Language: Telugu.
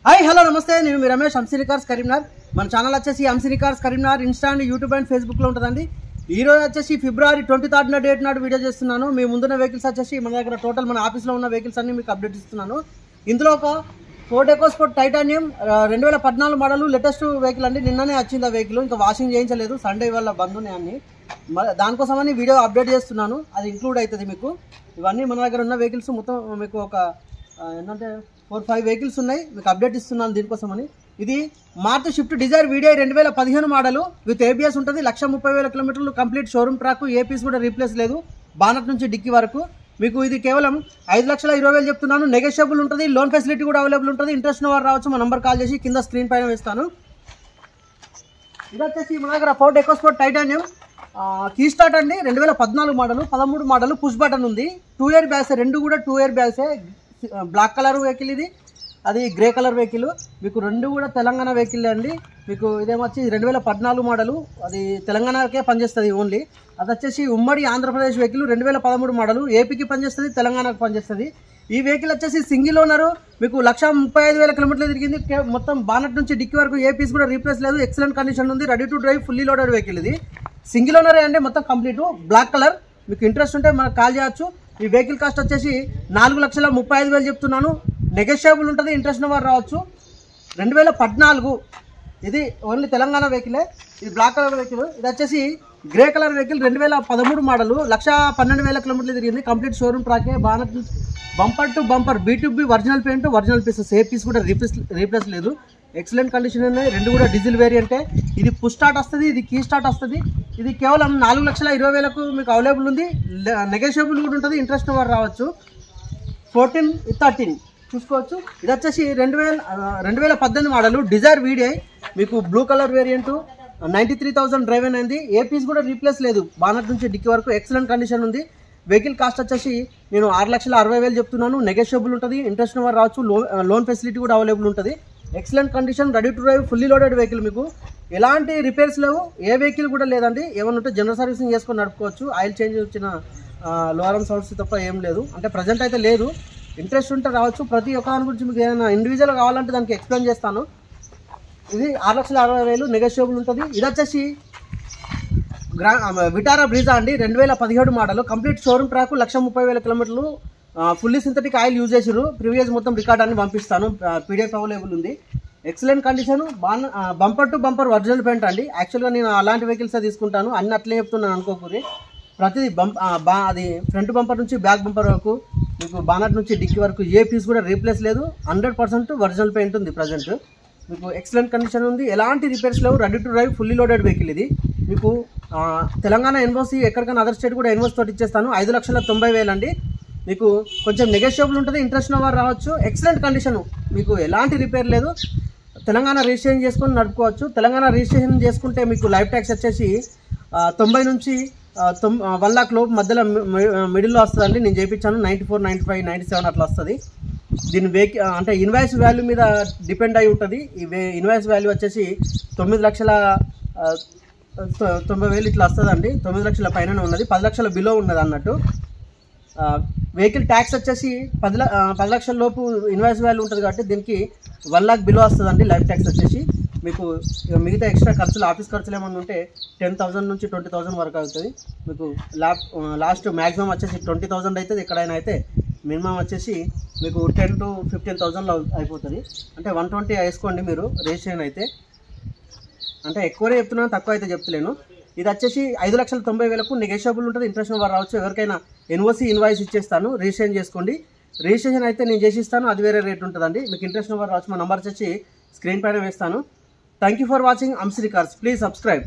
हाई హలో నమస్తే నేను మీ రమేష్ అంసిని కార్స్ కరీంనగర్ మన ఛానల్ వచ్చేసి Amsini cars Karimnagar Insta and YouTube and Facebook లో ఉంటదండి। ఈ రోజు వచ్చేసి ఫిబ్రవరి 23 న డేట్ నాడు వీడియో చేస్తున్నాను। మీ ముందున్న వెహికల్స్ వచ్చేసి మన దగ్గర టోటల్ మన ఆఫీస్ లో ఉన్న వెహికల్స్ అన్ని మీకు అప్డేట్ ఇస్తున్నాను। ఇందులో ఒక Ford EcoSport titanium 2014 model latest vehicle అండి। నిన్ననే వచ్చింది ఆ వెహికల్, ఇంకా వాషింగ్ చేయించలేదు, సండే వల్ల బంద్ ఉన్నాయి అన్ని, దానికోసమని వీడియో అప్డేట్ చేస్తున్నాను। అది ఇంక్లూడ్ అవుతుంది మీకు। ఇవన్నీ మన దగ్గర ఉన్న వెహికల్స్ మొత్తం మీకు ఒక ఏంటంటే 4-5 వెహికల్స్ ఉన్నాయి, మీకు అప్డేట్ ఇస్తున్నాను దీనికోసమని। ఇది Maruti Swift Dzire video 2015 model with ABS ఉంటుంది। 1,30,000 కిలోమీటర్లు కంప్లీట్ షోరూమ్ ట్రాక్, ఏపీస్ కూడా రీప్లేస్ లేదు, బానట్ నుంచి డిక్కీ వరకు। మీకు ఇది కేవలం 5,20,000 చెప్తున్నాను, నెగోషియబుల్ ఉంటుంది, లోన్ ఫెసిలిటీ కూడా అవైలబుల్ ఉంటుంది। ఇంట్రెస్ట్ ఉన్న వారు రావచ్చు, మా నంబర్ కాల్ చేసి కింద స్క్రీన్ పైన వేస్తాను। ఇది వచ్చేసి మన దగ్గర Ford EcoSport Titanium key start అండి, 2014 మోడల్, 13 మోడల్, పుష్ బటన్ ఉంది, 2 ఇయర్ బ్యాగ్స్, రెండు కూడా 2 ఇయర్ బ్యాగ్సే। బ్లాక్ కలర్ వెహికల్ ఇది, అది గ్రే కలర్ వెహికల్, మీకు రెండు కూడా తెలంగాణ వెహికల్ అండి। మీకు ఇదేమొచ్చి 2014 మోడల్, అది తెలంగాణకే పనిచేస్తుంది ఓన్లీ। అది వచ్చేసి ఉమ్మడి ఆంధ్రప్రదేశ్ వెహికల్, 2013 మోడల్, ఏపీకి పనిచేస్తుంది, తెలంగాణకు పనిచేస్తుంది। ఈ వెహికల్ వచ్చేసి సింగిల్ ఓనరు, మీకు 1,35,000 కిలోమీటర్లు తిరిగింది, మొత్తం బానట్ నుంచి డిక్కీ వరకు ఏపీస్ కూడా రీప్లేస్ లేదు, ఎక్సలెంట్ కండిషన్ ఉంది, ready to drive, fully loaded vehicle ఇది। సింగిల్ ఓనరే అండి, మొత్తం కంప్లీట్ బ్లాక్ కలర్। మీకు ఇంట్రెస్ట్ ఉంటే మనకు కాల్ చేయొచ్చు। ఈ వెహికల్ కాస్ట్ వచ్చేసి 4,35,000 చెప్తున్నాను, నెగోషియబుల్ ఉంటుంది, ఇంట్రెస్ట్ ఉన్న వారు రావచ్చు। 2014 ఇది ఓన్లీ తెలంగాణ వెహికలే, ఇది బ్లాక్ కలర్ వెహికల్। ఇది వచ్చేసి గ్రే కలర్ వెహికల్, 2013 మోడల్, 1,12,000 కిలోమీటర్లు తిరిగింది, కంప్లీట్ షోరూమ్ ట్రాకే, bonnet bumper to bumper, B2B original paint, original pieces, ఏ పీస్ కూడా రీప్లేస్ లేదు, ఎక్సలెంట్ కండిషన్ ఉన్నాయి, రెండు కూడా డీజిల్ వేరియంటే। ఇది పుష్ స్టార్ట్ వస్తుంది, ఇది కీ స్టార్ట్ వస్తుంది। ఇది కేవలం 4,20,000కు మీకు అవైలబుల్ ఉంది, నెగోషియబుల్ కూడా ఉంటుంది, ఇంట్రెస్ట్ వారు రావచ్చు। 14-13 చూసుకోవచ్చు। ఇది వచ్చేసి 2018 మోడల్ డిజైర్ వీడిఐ, మీకు బ్లూ కలర్ వేరియంట్, 93,000 డ్రైవ్ అయింది, ఏ పీస్ కూడా రీప్లేస్ లేదు, బానట్ నుంచి డిక్కీ వరకు ఎక్సలెంట్ కండిషన్ ఉంది। వెహికల్ కాస్ట్ వచ్చేసి నేను 6,60,000 చెప్తున్నాను, నెగోషియబుల్ ఉంటుంది, ఇంట్రెస్ట్ వారు రావచ్చు, లోన్ ఫెసిలిటీ కూడా అవైలబుల్ ఉంటుంది, excellent condition, ready to drive, fully loaded vehicle. మీకు ఎలాంటి రిపేర్స్ లేవు, ఏ వెహికల్ కూడా లేదండి, ఏమన్నా ఉంటే జనరల్ సర్వీసింగ్ చేసుకొని నడుపుకోవచ్చు, ఆయిల్ చేంజ్ వచ్చిన లోరం సౌండ్స్ తప్ప ఏం లేదు, అంటే ప్రజెంట్ అయితే లేదు, ఇంట్రెస్ట్ ఉంటే రావచ్చు। ప్రతి ఒక్క దాని గురించి మీకు ఏదైనా ఇండివిజువల్ కావాలంటే దానికి ఎక్స్ప్లెయిన్ చేస్తాను। ఇది 6,60,000 నెగోషియబుల్ ఉంటుంది। ఇది వచ్చేసి విటారా బ్రీజా అండి, 2017 మోడల్, కంప్లీట్ షోరూమ్ ట్రాక్, 1,30,000 కిలోమీటర్లు, ఫుల్లీ సింథటిక్ ఆయిల్ యూజ్ చేసారు, ప్రీవియస్ మొత్తం రికార్డ్ అన్ని పంపిస్తాను, పీడిఎఫ్ అవైలబుల్ ఉంది, excellent condition, bumper to bumper original paint అండి। యాక్చువల్గా నేను అలాంటి వెహికల్సే తీసుకుంటాను, అన్ని అట్లే చెప్తున్నాను అనుకోకూరి, ప్రతిదీ అది ఫ్రంట్ బంపర్ నుంచి బ్యాక్ బంపర్ వరకు, మీకు బానట్ నుంచి డిక్కీ వరకు ఏ పీస్ కూడా రీప్లేస్ లేదు, 100% ఒరిజినల్ పెయింట్ ఉంది ప్రజెంట్, మీకు ఎక్సలెంట్ కండిషన్ ఉంది, ఎలాంటి రిపేర్స్ లేవు, ready to drive, fully loaded vehicle ఇది। మీకు తెలంగాణ ఎన్ఓసి, ఎక్కడికైనా అదర్ స్టేట్ కూడా ఎన్ఓసి తోటి ఇచ్చేస్తాను, 5,90,000 అండి, మీకు కొంచెం నెగోషియబుల్ ఉంటుంది, ఇంట్రెస్ట్ ఉన్న వారు రావచ్చు, ఎక్సలెంట్ కండిషన్, మీకు ఎలాంటి రిపేర్ లేదు, తెలంగాణ రిజిస్ట్రేషన్ చేసుకొని నడుపుకోవచ్చు। తెలంగాణ రిజిస్ట్రేషన్ చేసుకుంటే మీకు లైఫ్ ట్యాక్స్ వచ్చేసి 90 నుంచి 1 లాక్ లోపు మధ్యలో మిడిల్లో వస్తుందండి, నేను చేయించాను, 94, 95, 97 అట్లా వస్తుంది। దీని అంటే ఇన్వాయిస్ వాల్యూ మీద డిపెండ్ అయి ఉంటుంది, ఈ ఇన్వాయిస్ వాల్యూ వచ్చేసి 9,90,000 ఇట్లా వస్తుందండి, 9 లక్షల పైన ఉన్నది, 10 లక్షల బిలో ఉన్నది అన్నట్టు। వెహికల్ ట్యాక్స్ వచ్చేసి 10 లక్షల లోపు ఇన్వాయిస్ వాల్యూ ఉంటుంది కాబట్టి దీనికి 1 లాక్ బిలో వస్తుందండి లైఫ్ ట్యాక్స్ వచ్చేసి। మీకు మిగతా ఎక్స్ట్రా ఖర్చులు, ఆఫీస్ ఖర్చులు ఏమైనా ఉంటే 10,000 నుంచి 20,000 వరకు అవుతుంది, మీకు లాస్ట్ మ్యాక్సిమం వచ్చేసి 20,000 అవుతుంది, ఎక్కడైనా అయితే మినిమం వచ్చేసి మీకు 10 to 15,000లో అయిపోతుంది, అంటే 120 వేసుకోండి మీరు రిజిస్ట్రేషన్ అయితే, అంటే ఎక్కువనే చెప్తున్నాను, తక్కువ అయితే చెప్తలేను। ఇది వచ్చేసి 5,90,000కు నెగోషియబుల్ ఉంటుంది, ఇంట్రెస్ట్ వారు రావచ్చు, ఎవరికైనా ఎన్ఓసి ఇన్వాయిస్ ఇచ్చేస్తాను, రిజిస్ట్రేషన్ చేసుకోండి, రిజిస్ట్రేషన్ అయితే నేను చేసిస్తాను, అది వేరే రేట్ ఉంటుందండి, మీకు ఇంట్రెస్ట్ వారు రావచ్చు, మా నెంబర్ వచ్చేసి స్క్రీన్ పైన వేస్తాను। Thank you for watching Amsini cars, please subscribe.